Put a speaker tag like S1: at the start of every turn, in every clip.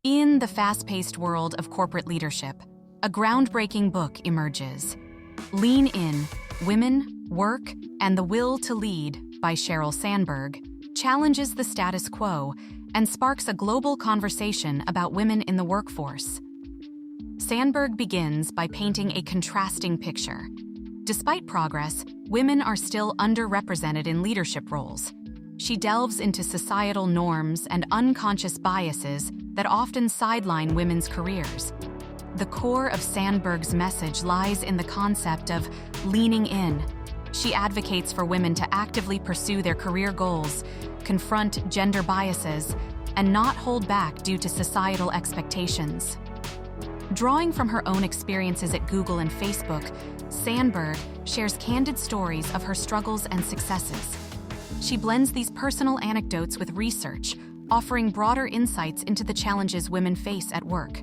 S1: In the fast-paced world of corporate leadership, a groundbreaking book emerges. Lean In: Women, Work, and the Will to Lead by Sheryl Sandberg challenges the status quo and sparks a global conversation about women in the workforce. Sandberg begins by painting a contrasting picture. Despite progress, women are still underrepresented in leadership roles. She delves into societal norms and unconscious biases that often sideline women's careers. The core of Sandberg's message lies in the concept of leaning in. She advocates for women to actively pursue their career goals, confront gender biases, and not hold back due to societal expectations. Drawing from her own experiences at Google and Facebook, Sandberg shares candid stories of her struggles and successes. She blends these personal anecdotes with research, offering broader insights into the challenges women face at work.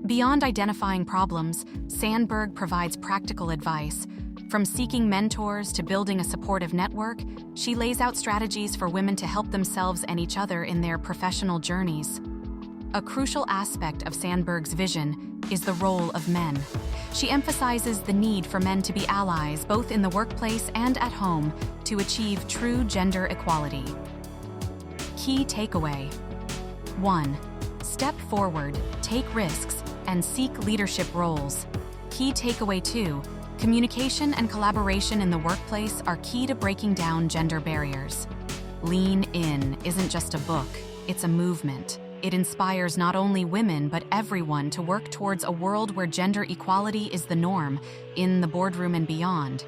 S1: Beyond identifying problems, Sandberg provides practical advice. From seeking mentors to building a supportive network, she lays out strategies for women to help themselves and each other in their professional journeys. A crucial aspect of Sandberg's vision is the role of men. She emphasizes the need for men to be allies both in the workplace and at home to achieve true gender equality. Key takeaway: 1. Step forward, take risks, and seek leadership roles. Key takeaway 2. Communication and collaboration in the workplace are key to breaking down gender barriers. Lean In isn't just a book, it's a movement. It inspires not only women but everyone to work towards a world where gender equality is the norm, in the boardroom and beyond.